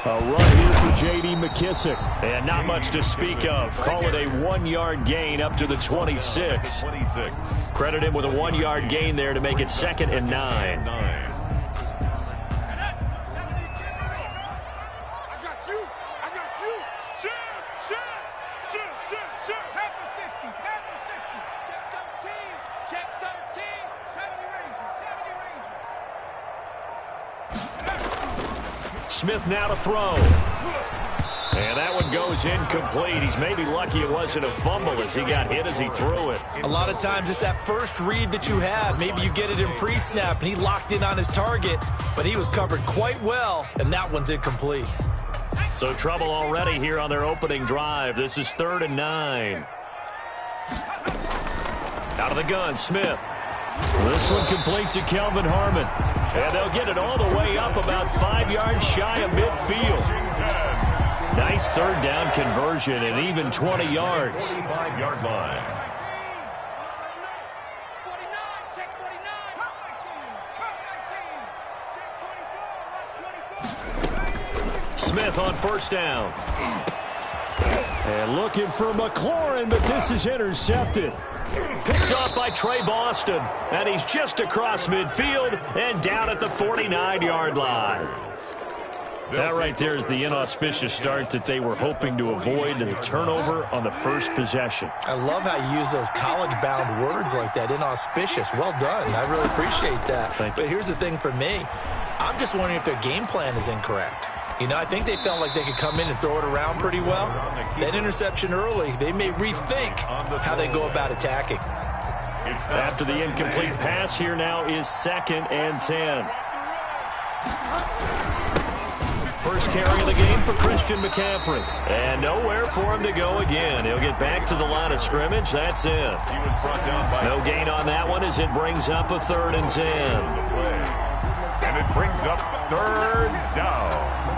A run here for J.D. McKissic. And not much to speak of. Call it a 1-yard gain up to the 26. Credit him with a 1-yard gain there to make it 2nd and 9. Smith now to throw. And that one goes incomplete. He's maybe lucky it wasn't a fumble as he got hit as he threw it. A lot of times it's that first read that you have. Maybe you get it in pre-snap and he locked in on his target, but he was covered quite well, and that one's incomplete. So trouble already here on their opening drive. This is 3rd and 9. Out of the gun, Smith. This one complete to Kelvin Harmon. And they'll get it all the way up about 5 yards shy of midfield. Nice 3rd down conversion and even 20 yards. 25-yard line. Smith on 1st down. And looking for McLaurin, but this is intercepted. Picked off by Trey Boston. And he's just across midfield and down at the 49-yard line. That right there is the inauspicious start that they were hoping to avoid, and the turnover on the first possession. I love how you use those college-bound words like that, inauspicious. Well done. I really appreciate that. But here's the thing for me. I'm just wondering if their game plan is incorrect. You know, I think they felt like they could come in and throw it around pretty well. That interception early, they may rethink how they go about attacking. After the incomplete pass, here now is 2nd and 10. First carry of the game for Christian McCaffrey. And nowhere for him to go again. He'll get back to the line of scrimmage. That's it. No gain on that one as it brings up a 3rd and 10. And it brings up 3rd down.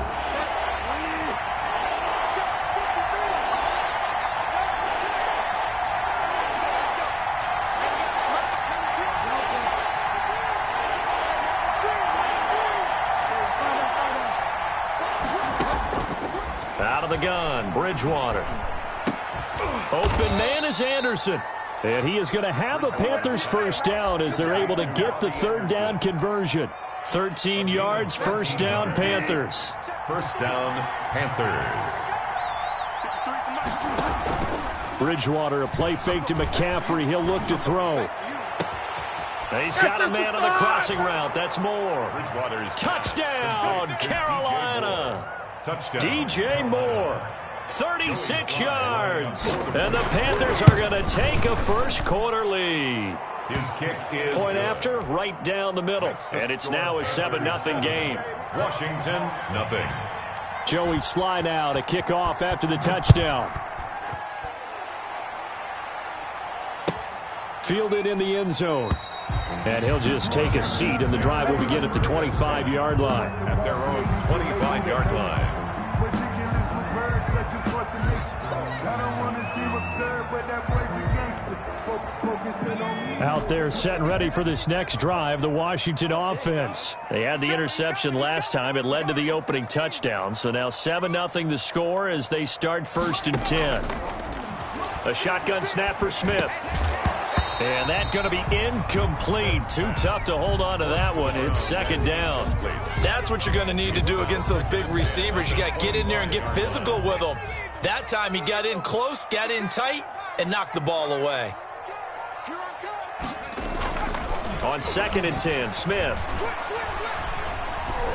Out of the gun, Bridgewater. Open man is Anderson. And he is going to have a Panthers 1st down as they're able to get the 3rd down conversion. 13 yards, 1st down, Panthers. 1st down, Panthers. Bridgewater, a play fake to McCaffrey. He'll look to throw. He's got a man on the crossing route. That's Moore. Touchdown, Carolina. Touchdown. DJ Moore, 36 yards. And the Panthers are going to take a first-quarter lead. His kick is point after, right down the middle. And it's now a 7-0 game. Washington, nothing. Joey slide out, a kickoff after the touchdown. Fielded in the end zone. And he'll just take a seat, and the drive will begin at the 25-yard line. At their own 25-yard line. Out there set and ready for this next drive, the Washington offense. They had the interception last time. It led to the opening touchdown. So now 7-0 the score as they start 1st and 10. A shotgun snap for Smith. And that's going to be incomplete. Too tough to hold on to that one. It's 2nd down. That's what you're going to need to do against those big receivers. You got to get in there and get physical with them. That time he got in close, got in tight, and knocked the ball away. On 2nd and 10, Smith.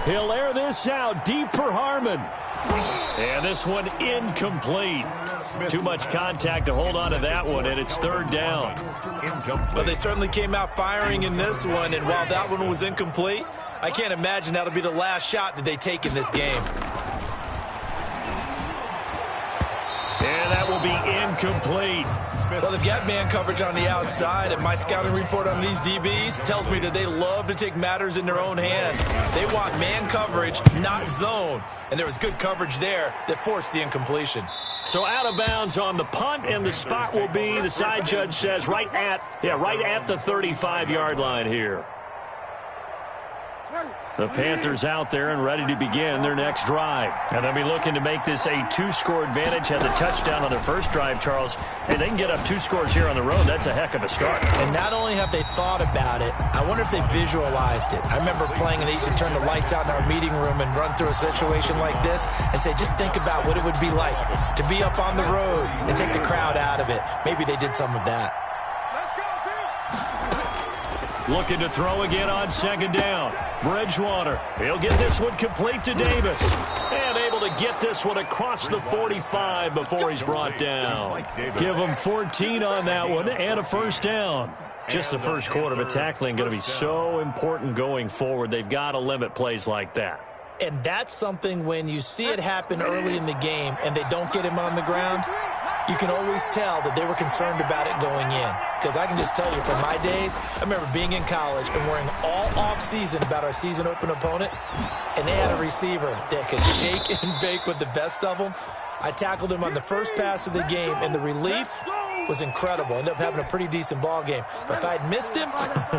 He'll air this out deep for Harmon. And this one incomplete. Too much contact to hold on to that one, and it's 3rd down. Well, they certainly came out firing in this one, and while that one was incomplete, I can't imagine that'll be the last shot that they take in this game. And that will be incomplete. Well, they've got man coverage on the outside, and my scouting report on these DBs tells me that they love to take matters in their own hands. They want man coverage, not zone. And there was good coverage there that forced the incompletion. So out of bounds on the punt, and the spot will be, the side judge says, right at the 35-yard line here. The Panthers out there and ready to begin their next drive. And they'll be looking to make this a two-score advantage. Had the touchdown on their first drive, Charles. Hey, they can get up 2 scores here on the road. That's a heck of a start. And not only have they thought about it, I wonder if they visualized it. I remember playing and they used to turn the lights out in our meeting room and run through a situation like this and say, just think about what it would be like to be up on the road and take the crowd out of it. Maybe they did some of that. Looking to throw again on second down. Bridgewater. He'll get this one complete to Davis. And able to get this one across the 45 before he's brought down. Give him 14 on that one and a first down. Just the first quarter, but tackling going to be so important going forward. They've got to limit plays like that. And that's something when you see it happen early in the game and they don't get him on the ground, you can always tell that they were concerned about it going in. Because I can just tell you from my days, I remember being in college and worrying all off-season about our season open opponent, and they had a receiver that could shake and bake with the best of them. I tackled him on the first pass of the game, and the relief was incredible. Ended up having a pretty decent ball game. But if I'd missed him,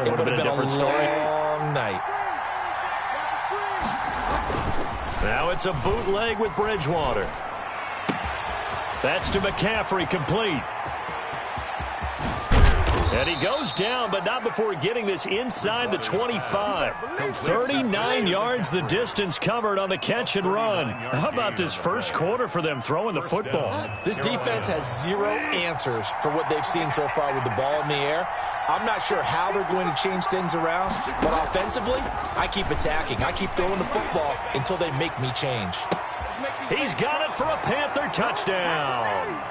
it would have been a long night. Now it's a bootleg with Bridgewater. That's to McCaffrey, complete. And he goes down, but not before getting this inside the 25. 39 yards the distance covered on the catch and run. How about this first quarter for them throwing the football? This defense has 0 answers for what they've seen so far with the ball in the air. I'm not sure how they're going to change things around, but offensively, I keep attacking. I keep throwing the football until they make me change. He's got it for a Panther touchdown.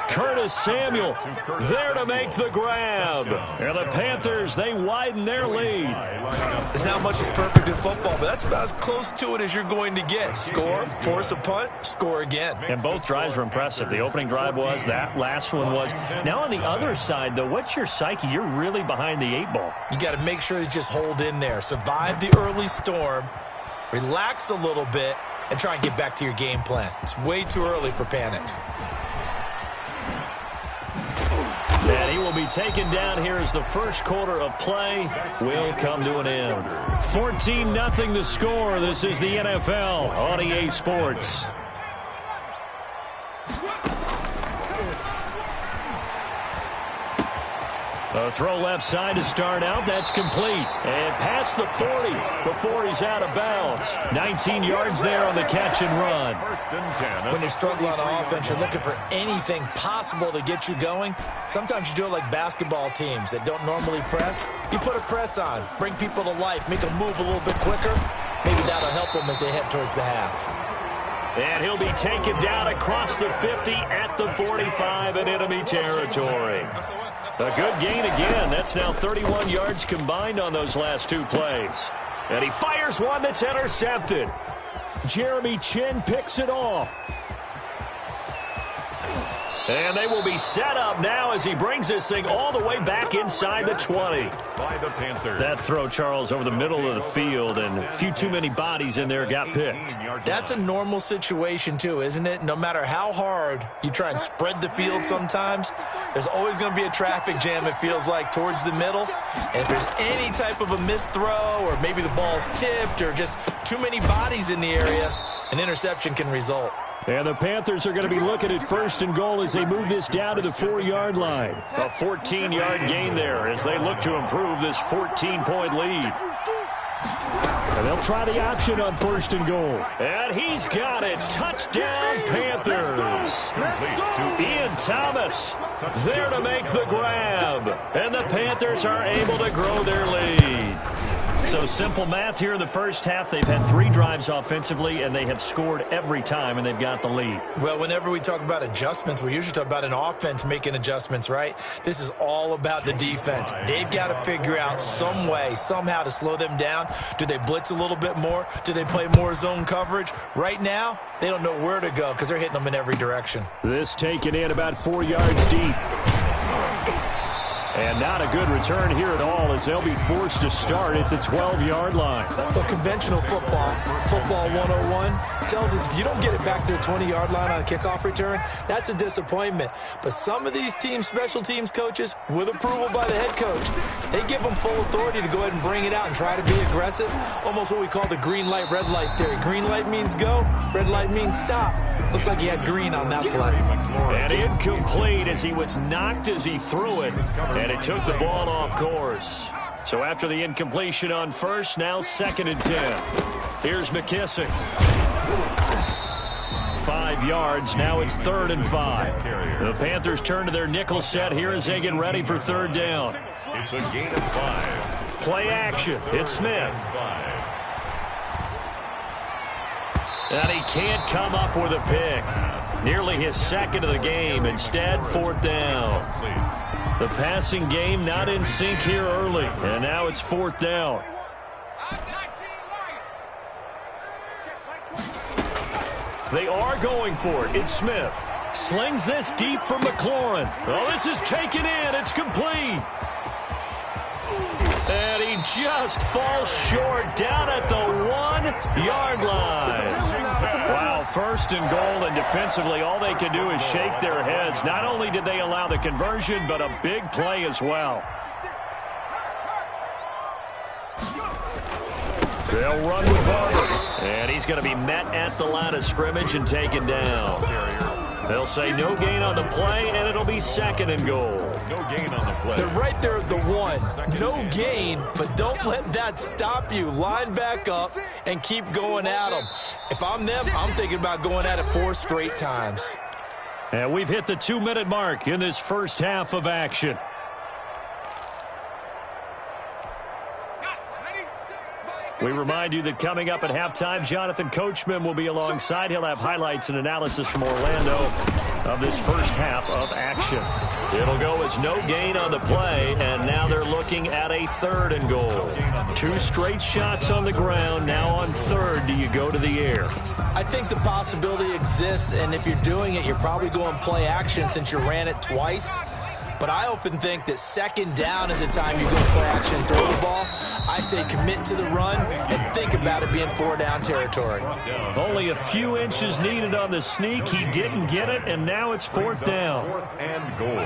Curtis Samuel there to make the grab. And the Panthers, they widen their lead. There's not much that's perfect in football, but that's about as close to it as you're going to get. Score, force a punt, score again. And both drives were impressive. The opening drive was, that last one was. Now on the other side, though, what's your psyche? You're really behind the 8 ball. You got to make sure you just hold in there. Survive the early storm, relax a little bit, and try and get back to your game plan. It's way too early for panic. And he will be taken down here as the first quarter of play will come to an end. 14-0 the score. This is the NFL on EA Sports. A throw left side to start out. That's complete. And past the 40 before he's out of bounds. 19 yards there on the catch and run. When you struggle on offense, you're looking for anything possible to get you going. Sometimes you do it like basketball teams that don't normally press. You put a press on, bring people to life, make them move a little bit quicker. Maybe that'll help them as they head towards the half. And he'll be taken down across the 50 at the 45 in enemy territory. A good gain again. That's now 31 yards combined on those last 2 plays. And he fires one that's intercepted. Jeremy Chinn picks it off. And they will be set up now as he brings this thing all the way back inside the 20. By the Panthers. That throw, Charles, over the middle of the field, and a few too many bodies in there got picked. That's a normal situation, too, isn't it? No matter how hard you try and spread the field sometimes, there's always going to be a traffic jam, it feels like, towards the middle. And if there's any type of a missed throw, or maybe the ball's tipped, or just too many bodies in the area, an interception can result. And the Panthers are going to be looking at first and goal as they move this down to the 4-yard line. A 14-yard gain there as they look to improve this 14-point lead. And they'll try the option on first and goal. And he's got it. Touchdown, Panthers. Ian Thomas there to make the grab. And the Panthers are able to grow their lead. So simple math here in the first half. They've had 3 drives offensively, and they have scored every time, and they've got the lead. Well, whenever we talk about adjustments, we usually talk about an offense making adjustments, right? This is all about the defense. They've got to figure out some way, somehow to slow them down. Do they blitz a little bit more? Do they play more zone coverage? Right now, they don't know where to go because they're hitting them in every direction. This taken in about 4 yards deep. And not a good return here at all as they'll be forced to start at the 12-yard line. Well, conventional football 101, tells us if you don't get it back to the 20-yard line on a kickoff return, that's a disappointment. But some of these special teams coaches, with approval by the head coach, they give them full authority to go ahead and bring it out and try to be aggressive. Almost what we call the green light, red light theory. Green light means go, red light means stop. Looks like he had green on that play. And incomplete as he was knocked as he threw it, and it took the ball off course. So after the incompletion on first, now 2nd and 10. Here's McKissick. 5 yards, now it's 3rd and 5. The Panthers turn to their nickel set here as they get ready for 3rd down. It's a gain of 5. Play action, it's Smith. And he can't come up with a pick. Nearly his 2nd of the game. Instead, 4th down. The passing game not in sync here early. And now it's 4th down. They are going for it. It's Smith. Slings this deep for McLaurin. Oh, this is taken in. It's complete. And he just falls short down at the 1-yard line. Wow, 1st and goal, and defensively all they can do is shake their heads. Not only did they allow the conversion, but a big play as well. They'll run with Barber. And he's going to be met at the line of scrimmage and taken down. They'll say no gain on the play, and it'll be 2nd and goal. No gain on the play. They're right there at the 1. No gain, but don't let that stop you. Line back up and keep going at them. If I'm them, I'm thinking about going at it 4 straight times. And we've hit the 2-minute mark in this first half of action. We remind you that coming up at halftime, Jonathan Coachman will be alongside. He'll have highlights and analysis from Orlando of this first half of action. It'll go as no gain on the play, and now they're looking at a 3rd and goal. 2 straight shots on the ground. Now on 3rd, do you go to the air? I think the possibility exists, and if you're doing it, you're probably going play action since you ran it twice. But I often think that 2nd down is the time you go play action and throw the ball. I say commit to the run and think about it being 4-down territory. Only a few inches needed on the sneak. He didn't get it, and now it's 4th down. 4th and goal.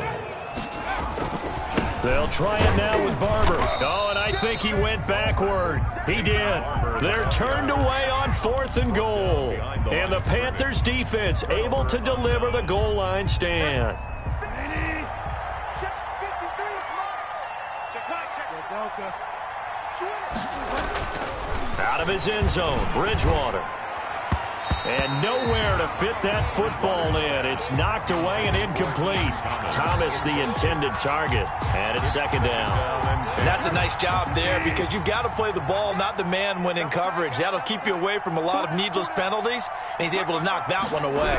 They'll try it now with Barber. Oh, and I think he went backward. He did. They're turned away on 4th and goal. And the Panthers defense able to deliver the goal line stand. Out of his end zone, Bridgewater. And nowhere to fit that football in. It's knocked away and incomplete. Thomas, the intended target. And it's 2nd down. And that's a nice job there because you've got to play the ball, not the man when in coverage. That'll keep you away from a lot of needless penalties, and he's able to knock that one away.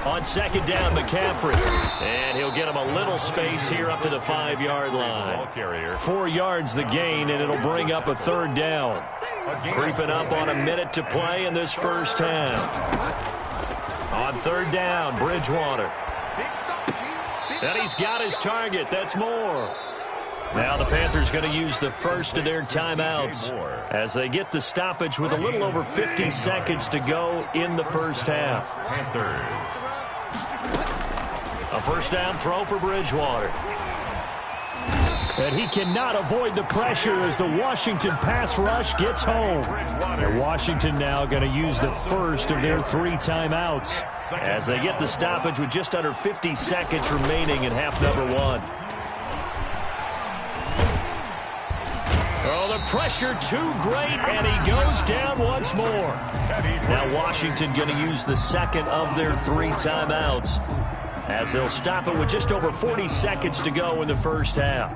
On 2nd down, McCaffrey. And he'll get him a little space here up to the 5-yard line. 4 yards the gain, and it'll bring up a 3rd down. Creeping up on a minute to play in this first half. On 3rd down, Bridgewater. And he's got his target. That's more. Now the Panthers going to use the first of their timeouts as they get the stoppage with a little over 50 seconds to go in the first half. Panthers. A 1st down throw for Bridgewater. And he cannot avoid the pressure as the Washington pass rush gets home. And Washington now going to use the first of their 3 timeouts as they get the stoppage with just under 50 seconds remaining in half number 1. Oh, the pressure too great, and he goes down once more. Now Washington going to use the 2nd of their 3 timeouts as they'll stop it with just over 40 seconds to go in the first half.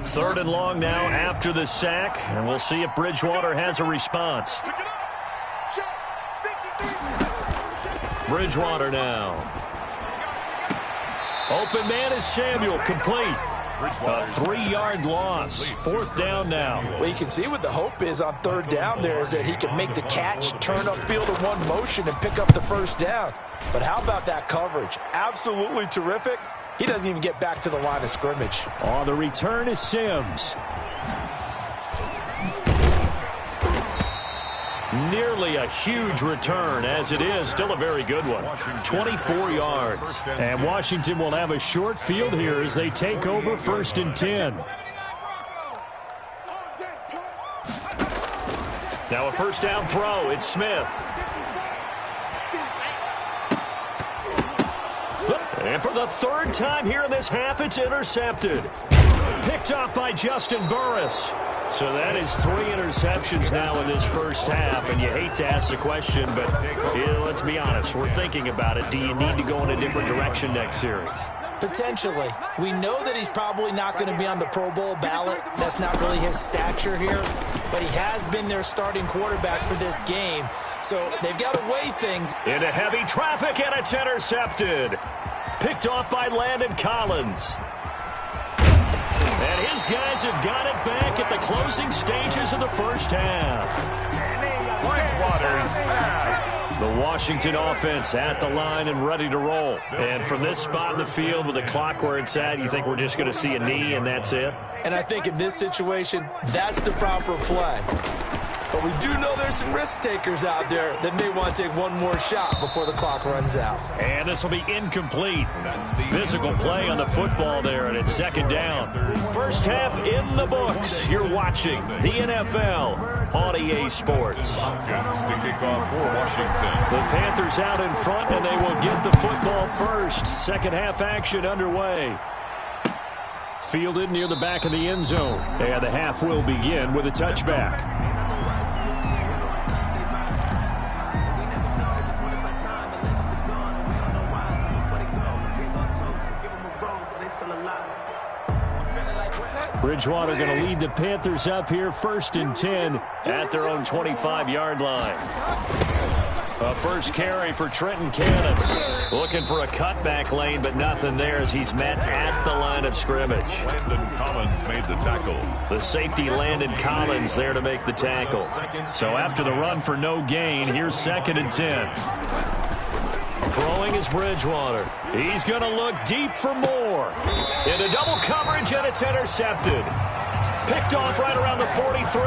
Third and long now after the sack, and we'll see if Bridgewater has a response. Bridgewater now. Open man is Samuel, complete. A 3-yard loss. 4th down now. Well, you can see what the hope is on 3rd down there is that he can make the catch, turn upfield in one motion, and pick up the 1st down. But how about that coverage? Absolutely terrific. He doesn't even get back to the line of scrimmage. On the return is Sims. Nearly a huge return, as it is still a very good one. 24 yards. And Washington will have a short field here as they take over 1st and 10. Now a 1st down throw. It's Smith. And for the 3rd time here in this half, it's intercepted. Picked off by Juston Burris. So that is 3 interceptions now in this 1st half, and you hate to ask the question, but let's be honest, we're thinking about it. Do you need to go in a different direction next series? Potentially. We know that he's probably not going to be on the Pro Bowl ballot. That's not really his stature here, but he has been their starting quarterback for this game, so they've got to weigh things. Into heavy traffic, and it's intercepted. Picked off by Landon Collins. And his guys have got it back at the closing stages of the 1st half. Bridgewater's pass. The Washington offense at the line and ready to roll. And from this spot in the field with the clock where it's at, you think we're just going to see a knee and that's it? And I think in this situation, that's the proper play. But we do know there's some risk takers out there that may want to take one more shot before the clock runs out. And this will be incomplete. Physical play on the football there, and it's 2nd down. 1st half in the books. You're watching the NFL on EA Sports. Falcons to kick off for Washington. The Panthers out in front, and they will get the football first. 2nd half action underway. Fielded near the back of the end zone. And the half will begin with a touchback. Bridgewater going to lead the Panthers up here 1st and 10 at their own 25-yard line. A first carry for Trenton Cannon. Looking for a cutback lane, but nothing there as he's met at the line of scrimmage. Landon Collins made the tackle. The safety Landon Collins there to make the tackle. So after the run for no gain, here's 2nd and 10. Throwing is Bridgewater. He's going to look deep for more. Into double coverage, and it's intercepted. Picked off right around the 43.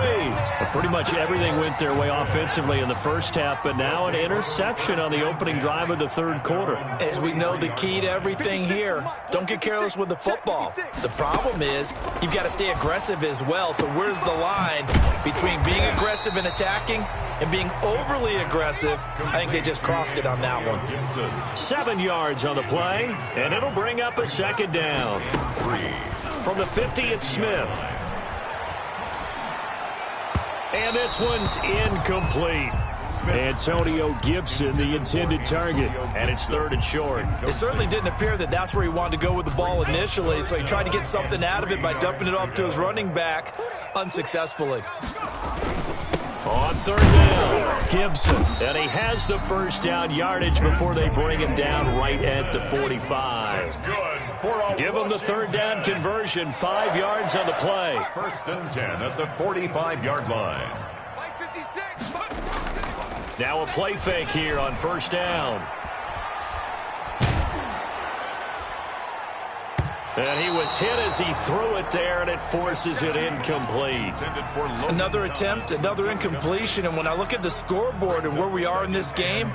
But pretty much everything went their way offensively in the 1st half, but now an interception on the opening drive of the 3rd quarter. As we know, the key to everything here, don't get careless with the football. The problem is you've got to stay aggressive as well. So where's the line between being aggressive and attacking and being overly aggressive? I think they just crossed it on that one. 7 yards on the play, and it'll bring up a 2nd down. From the 50, it's Smith. And this one's incomplete. Antonio Gibson, the intended target, and it's 3rd and short. It certainly didn't appear that that's where he wanted to go with the ball initially, so he tried to get something out of it by dumping it off to his running back unsuccessfully. On 3rd down, Gibson, and he has the 1st down yardage before they bring him down right at the 45. Give him the 3rd down conversion, 5 yards on the play. 1st and 10 at the 45-yard line. Now a play fake here on 1st down. And he was hit as he threw it there, and it forces it incomplete. Another attempt, another incompletion, and when I look at the scoreboard and where we are in this game,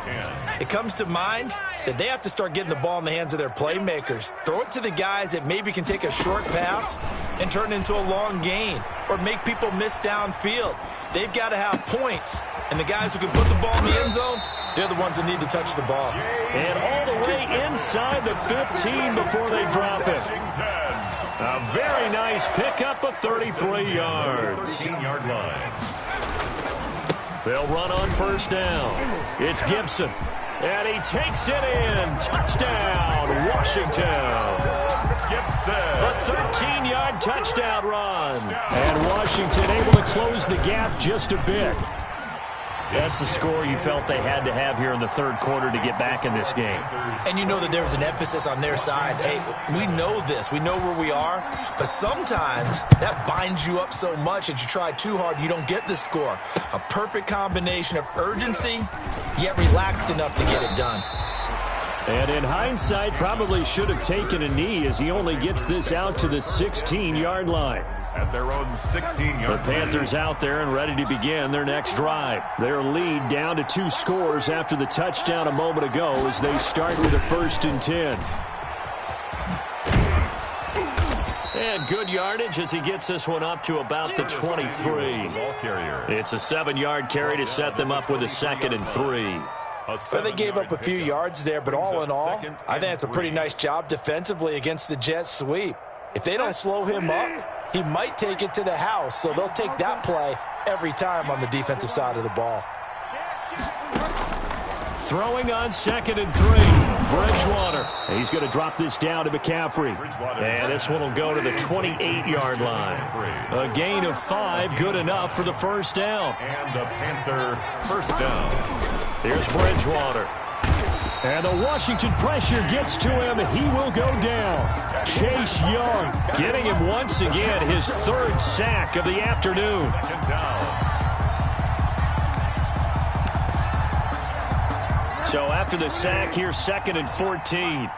it comes to mind that they have to start getting the ball in the hands of their playmakers. Throw it to the guys that maybe can take a short pass and turn it into a long gain or make people miss downfield. They've got to have points, and the guys who can put the ball in the end zone, they're the ones that need to touch the ball. And all the way inside the 15 before they drop it. A very nice pickup of 33 yards. 13-yard line. They'll run on 1st down. It's Gibson. And he takes it in. Touchdown, Washington. Gibson. A 13-yard touchdown run. And Washington able to close the gap just a bit. That's the score you felt they had to have here in the third quarter to get back in this game. And you know that there's an emphasis on their side. Hey, we know this. We know where we are. But sometimes that binds you up so much that you try too hard, you don't get the score. A perfect combination of urgency, yet relaxed enough to get it done. And in hindsight, probably should have taken a knee as he only gets this out to the 16-yard line. At their own 16-yard The Panthers out there and ready to begin their next drive. Their lead down to 2 scores after the touchdown a moment ago as they start with a 1st and 10. And good yardage as he gets this one up to about the 23. It's a 7-yard carry to set them up with a 2nd and 3. So they gave up a few yards there, but all in all, I think it's a pretty nice job defensively against the Jets sweep. If they don't slow him up, he might take it to the house, so they'll take that play every time on the defensive side of the ball. Throwing on 2nd and 3. Bridgewater. He's going to drop this down to McCaffrey. And this one will go to the 28-yard line. A gain of 5, good enough for the 1st down. And the Panther 1st down. Here's Bridgewater. And the Washington pressure gets to him. He will go down. Chase Young getting him once again his 3rd sack of the afternoon. 2nd down. So after the sack, here's 2nd and 14.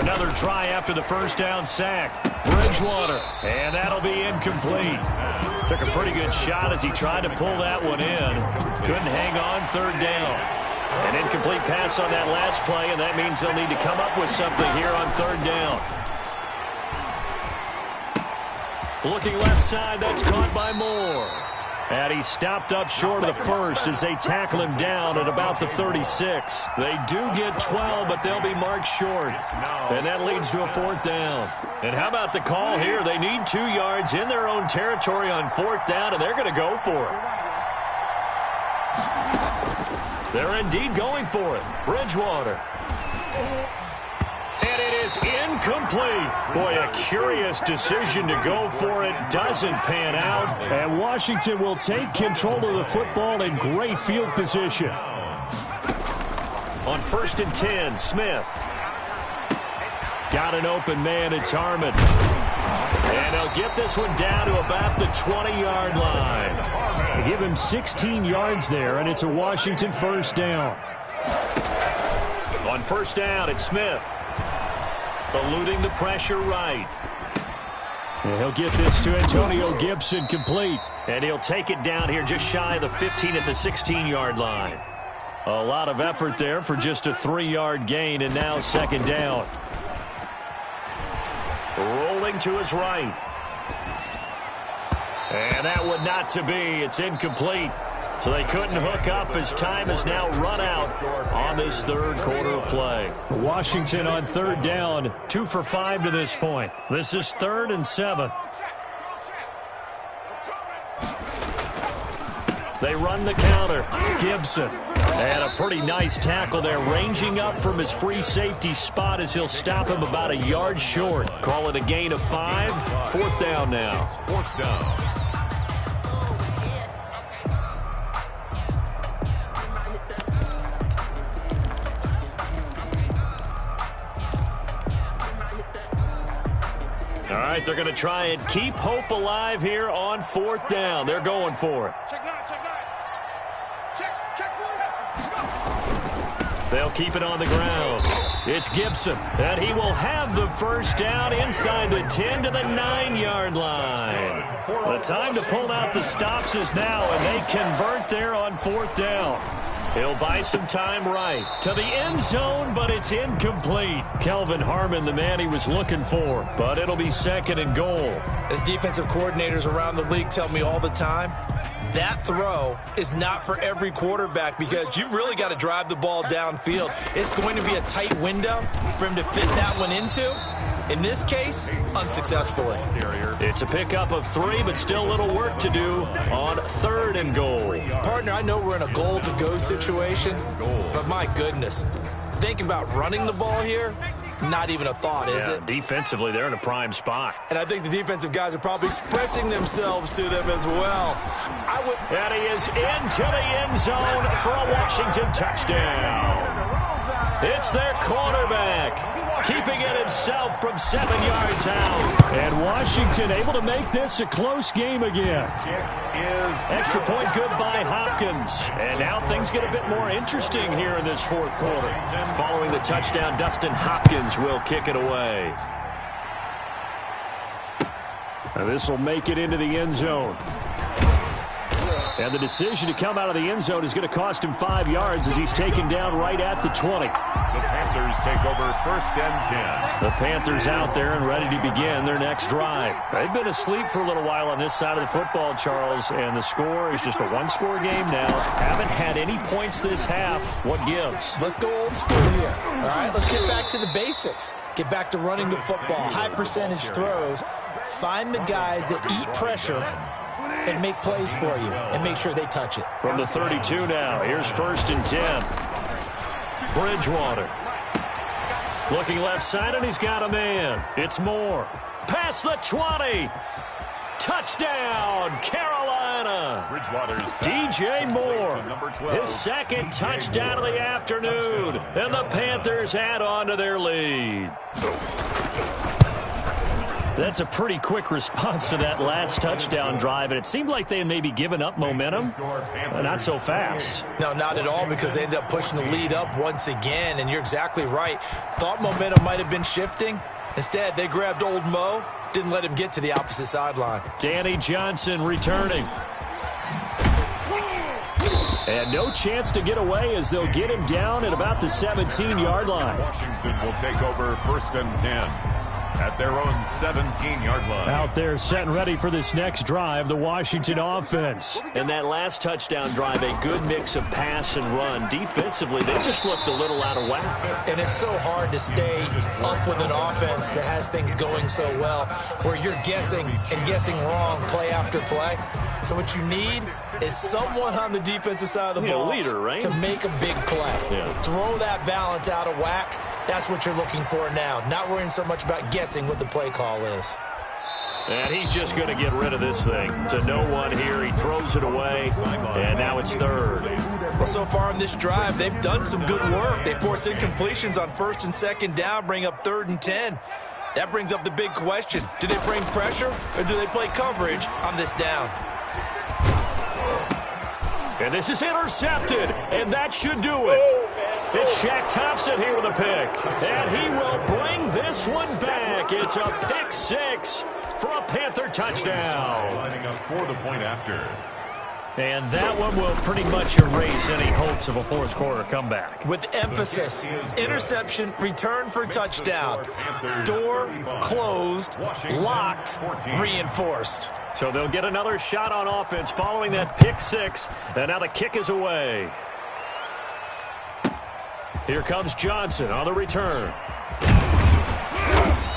Another try after the 1st down sack. Bridgewater. And that'll be incomplete. Took a pretty good shot as he tried to pull that one in. Couldn't hang on 3rd down. An incomplete pass on that last play, and that means they'll need to come up with something here on 3rd down. Looking left side, that's caught by Moore. And he stopped up short of the 1st as they tackle him down at about the 36. They do get 12, but they'll be marked short. And that leads to a 4th down. And how about the call here? They need 2 yards in their own territory on 4th down, and they're going to go for it. They're indeed going for it. Bridgewater. And it is incomplete. Boy, a curious decision to go for it. Doesn't pan out. And Washington will take control of the football in great field position. On 1st and 10, Smith. Got an open man. It's Harmon. And they'll get this one down to about the 20-yard line. They give him 16 yards there, and it's a Washington 1st down. On 1st down, it's Smith. Eluding the pressure right. And he'll get this to Antonio Gibson complete. And he'll take it down here just shy of the 15 at the 16-yard line. A lot of effort there for just a 3-yard gain, and now 2nd down. Rolling to his right. And that one not to be. It's incomplete. So they couldn't hook up as time has now run out on this 3rd quarter of play. Washington on 3rd down, 2 for 5 to this point. This is 3rd and 7. They run the counter. Gibson. And a pretty nice tackle there, ranging up from his free safety spot as he'll stop him about a yard short. Call it a gain of 5. 4th down now. 4th down. All right, they're going to try and keep hope alive here on 4th down. They're going for it. They'll keep it on the ground. It's Gibson, and he will have the 1st down inside the 10 to the 9-yard line. The time to pull out the stops is now, and they convert there on 4th down. He'll buy some time right to the end zone, but it's incomplete. Kelvin Harmon, the man he was looking for, but it'll be 2nd and goal. As defensive coordinators around the league tell me all the time, that throw is not for every quarterback because you've really got to drive the ball downfield. It's going to be a tight window for him to fit that one into. In this case, unsuccessfully. It's a pickup of 3, but still a little work to do on 3rd and goal. Partner, I know we're in a goal-to-go situation, but my goodness, think about running the ball here. not even a thought, is it? Defensively, they're in a prime spot. And I think the defensive guys are probably expressing themselves to them as well. And he is into the end zone for a Washington touchdown. It's their quarterback, keeping it himself from 7 yards out. And Washington able to make this a close game again. Extra point good by Hopkins. And now things get a bit more interesting here in this fourth quarter. Following the touchdown, Dustin Hopkins will kick it away. Now this will make it into the end zone. And the decision to come out of the end zone is going to cost him 5 yards as he's taken down right at the 20. The Panthers take over 1st and 10. The Panthers out there and ready to begin their next drive. They've been asleep for a little while on this side of the football, Charles, and the score is just a one-score game now. Haven't had any points this half. What gives? Let's go old school here. All right, let's get back to the basics. Get back to running the football, high percentage throws. Find the guys that eat pressure and make plays for you and make sure they touch it. From the 32 now, here's 1st and 10. Bridgewater. Looking left side, and he's got a man. It's Moore. Past the 20. Touchdown, Carolina. Bridgewater's DJ Moore, his 2nd touchdown of the afternoon. And the Panthers add on to their lead. That's a pretty quick response to that last touchdown drive, and it seemed like they had maybe given up momentum. Not so fast. No, not at all, because they ended up pushing the lead up once again, and you're exactly right. Thought momentum might have been shifting. Instead, they grabbed old Mo, didn't let him get to the opposite sideline. Danny Johnson returning. And no chance to get away as they'll get him down at about the 17-yard line. Washington will take over 1st and 10. At their own 17-yard line. Out there set and ready for this next drive, the Washington offense. And that last touchdown drive, a good mix of pass and run. Defensively, they just looked a little out of whack. And it's so hard to stay up with an offense that has things going so well, where you're guessing and guessing wrong play after play. So what you need is someone on the defensive side of the ball leader, right? to make a big play. Yeah. Throw that balance out of whack. That's what you're looking for now. Not worrying so much about guessing what the play call is. And he's just going to get rid of this thing. To no one here. He throws it away. And now it's 3rd. Well, so far in this drive, they've done some good work. They force incompletions on 1st and 2nd down, bring up 3rd and 10. That brings up the big question. Do they bring pressure or do they play coverage on this down? And this is intercepted. And that should do it. It's Shaq Thompson here with a pick. And he will bring this one back. It's a pick 6 for a Panther touchdown. Lining up for the point after. And that one will pretty much erase any hopes of a fourth quarter comeback. With emphasis, interception, return for touchdown. Door closed, locked, reinforced. So they'll get another shot on offense following that pick 6. And now the kick is away. Here comes Johnson on the return.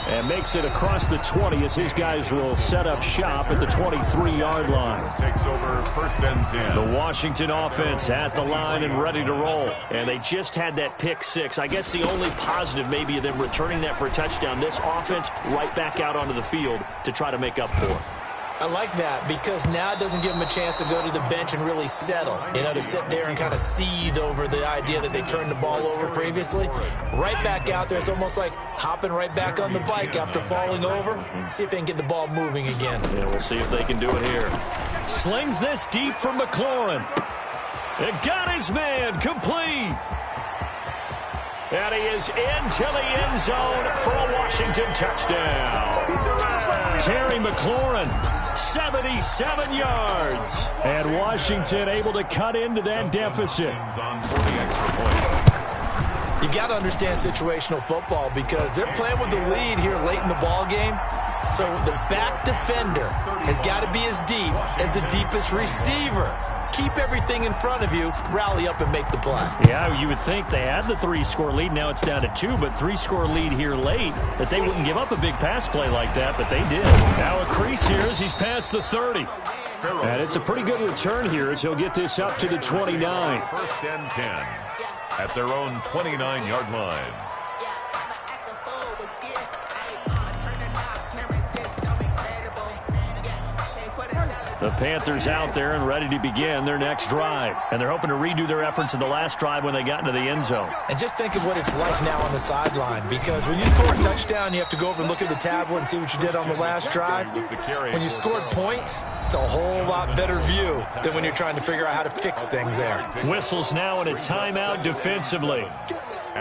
And makes it across the 20 as his guys will set up shop at the 23-yard line. Takes over 1st and 10. The Washington offense at the line and ready to roll. And they just had that pick 6. I guess the only positive maybe of them returning that for a touchdown. This offense right back out onto the field to try to make up for it. I like that because now it doesn't give them a chance to go to the bench and really settle, to sit there and kind of seethe over the idea that they turned the ball over previously. Right back out there, it's almost like hopping right back on the bike after falling over. See if they can get the ball moving again. Yeah, we'll see if they can do it here. Slings this deep from McLaurin. And got his man complete. And he is into the end zone for a Washington touchdown. Terry McLaurin, 77 yards. And Washington able to cut into that deficit. You've got to understand situational football because they're playing with the lead here late in the ball game. So the back defender has got to be as deep as the deepest receiver. Keep everything in front of you, rally up and make the play. Yeah, you would think they had the 3-score lead. Now it's down to 2, but 3-score lead here late, that they wouldn't give up a big pass play like that, but they did. Now a crease here as he's past the 30. And it's a pretty good return here as he'll get this up to the 29. 1st and 10 at their own 29-yard line. The Panthers out there and ready to begin their next drive. And they're hoping to redo their efforts in the last drive when they got into the end zone. And just think of what it's like now on the sideline, because when you score a touchdown, you have to go over and look at the tablet and see what you did on the last drive. When you scored points, it's a whole lot better view than when you're trying to figure out how to fix things there. Whistles now in a timeout defensively.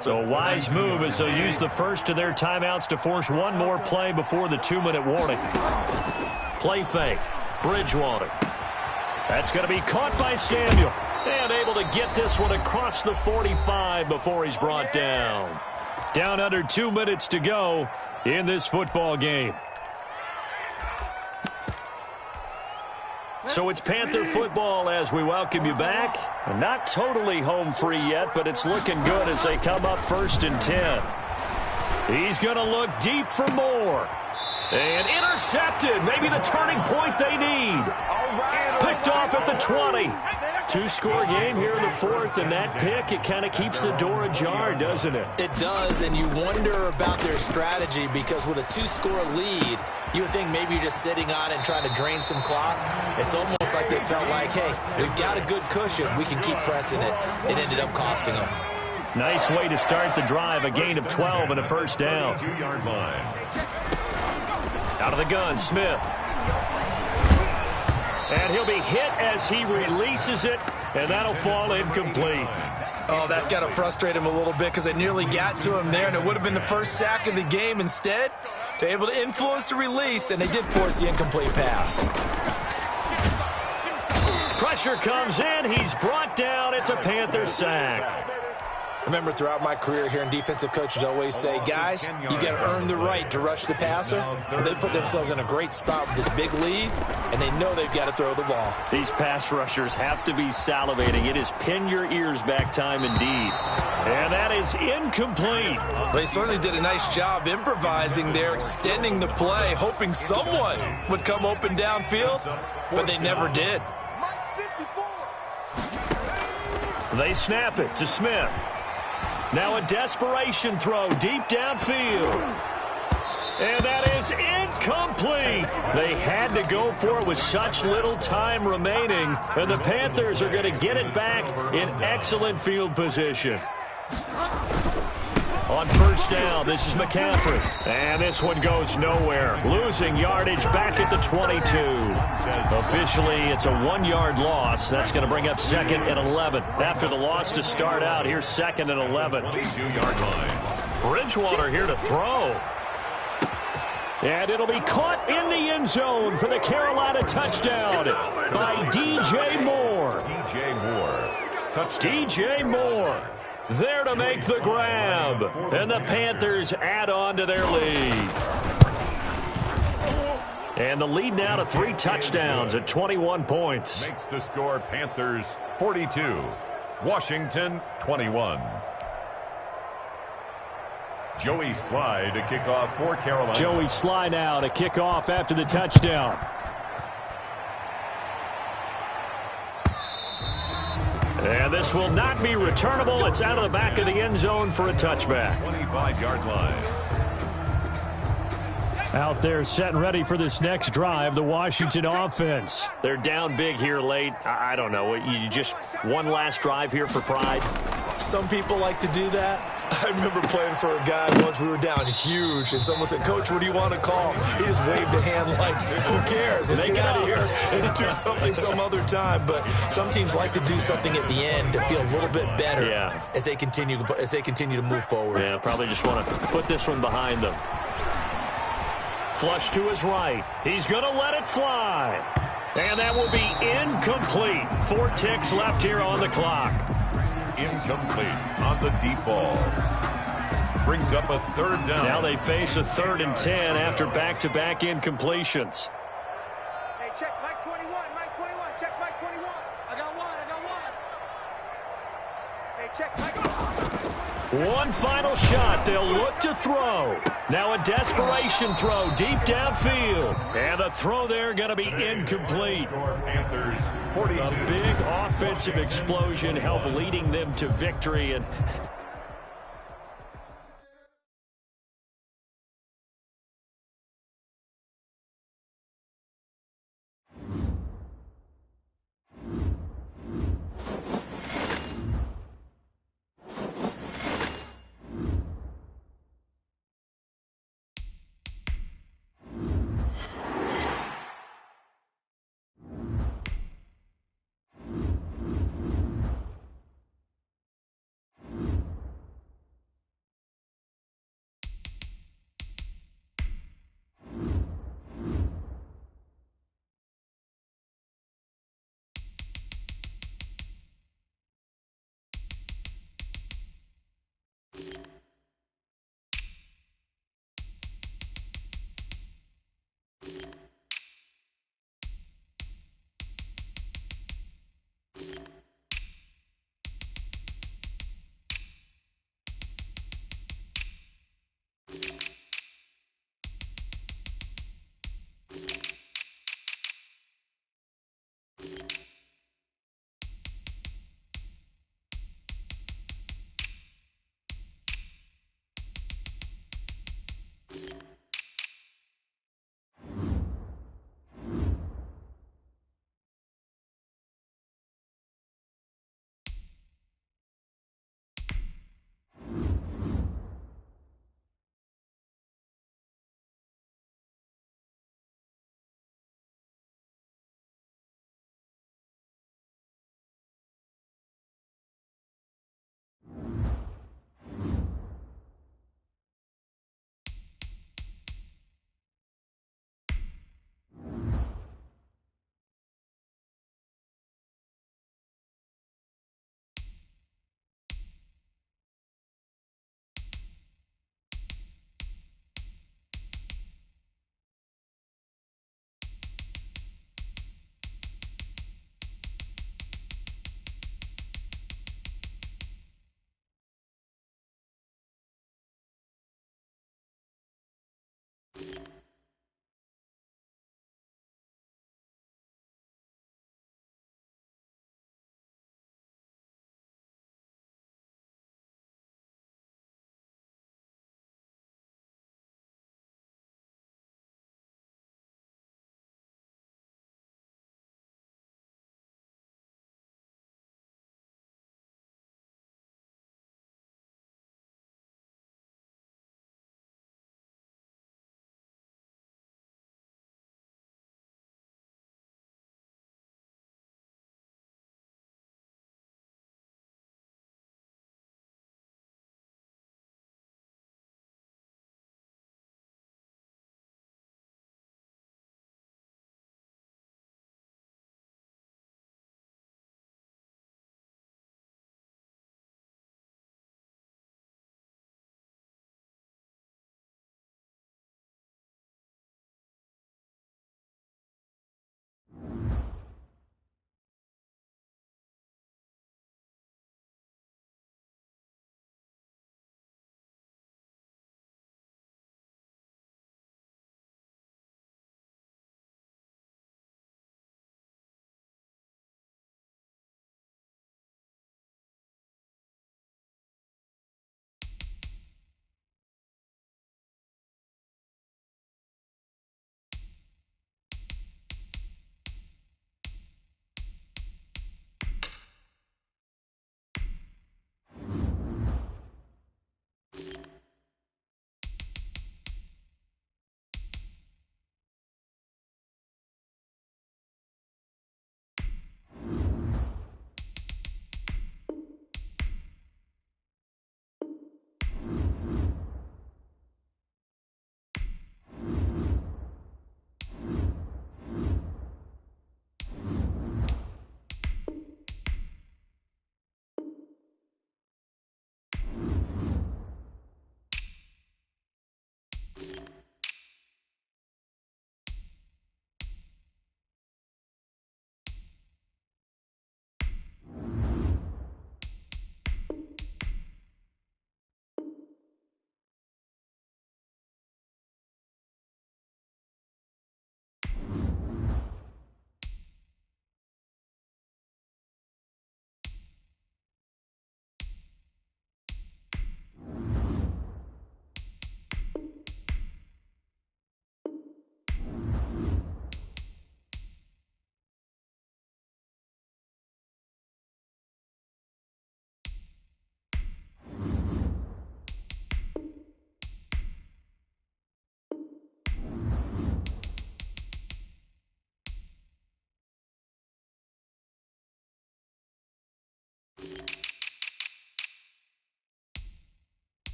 So a wise move as they'll use the first of their timeouts to force one more play before the 2-minute warning. Play fake. Bridgewater. That's going to be caught by Samuel. And able to get this one across the 45 before he's brought down. Down under 2 minutes to go in this football game. So it's Panther football as we welcome you back. Not totally home free yet, but it's looking good as they come up 1st and 10. He's going to look deep for more. And intercepted. Maybe the turning point they need. Picked off at the 20. 2-score game here in the 4th, and that pick, it kind of keeps the door ajar, doesn't it? It does, and you wonder about their strategy, because with a 2-score lead, you would think maybe you're just sitting on it and trying to drain some clock. It's almost like they felt like, hey, we've got a good cushion. We can keep pressing it. It ended up costing them. Nice way to start the drive. A gain of 12 and a first down. 2-yard line. Out of the gun, Smith. And he'll be hit as he releases it, and that'll fall incomplete. Oh, that's got to frustrate him a little bit, because they nearly got to him there, and it would have been the first sack of the game. Instead, they're able to influence the release, and they did force the incomplete pass. Pressure comes in. He's brought down. It's a Panther sack. Remember, throughout my career here in defensive coaches always say, guys, you got to earn the right to rush the passer. They put themselves in a great spot with this big lead, and they know they've got to throw the ball. These pass rushers have to be salivating. It is pin your ears back time indeed. And that is incomplete. They certainly did a nice job improvising there, extending the play, hoping someone would come open downfield, but they never did. They snap it to Smith. Now a desperation throw deep downfield. And that is incomplete. They had to go for it with such little time remaining. And the Panthers are going to get it back in excellent field position. On first down, this is McCaffrey. And this one goes nowhere. Losing yardage back at the 22. Officially, it's a 1-yard loss. That's going to bring up 2nd and 11. After the loss to start out, here's 2nd and 11. 2-yard line. Bridgewater here to throw. And it'll be caught in the end zone for the Carolina touchdown by DJ Moore. DJ Moore. Touchdown. DJ Moore there to make the grab. And the Panthers add on to their lead. And the lead now to 3 touchdowns at 21 points. Makes the score Panthers 42. Washington 21. Joey Sly to kick off for Carolina. Joey Sly now to kick off after the touchdown. And this will not be returnable. It's out of the back of the end zone for a touchback. 25-yard line. Out there set and ready for this next drive, the Washington offense. They're down big here late. I don't know. You just one last drive here for pride? Some people like to do that. I remember playing for a guy once. We were down huge, and someone said, Coach, what do you want to call? He just waved a hand like, who cares? Let's get out of here and do something some other time. But some teams like to do something at the end to feel a little bit better as they continue to move forward. Yeah, probably just want to put this one behind them. Flush to his right. He's going to let it fly. And that will be incomplete. 4 ticks left here on the clock. Incomplete on the deep ball. Brings up a 3rd down. Now they face a 3rd and 10 after back-to-back incompletions. Hey, check Mike 21, Mike 21, check Mike 21. I got one. Hey, check Mike. One final shot. They'll look to throw. Now a desperation throw deep downfield. And the throw there going to be incomplete. Panthers 42. A big offensive explosion helped leading them to victory. And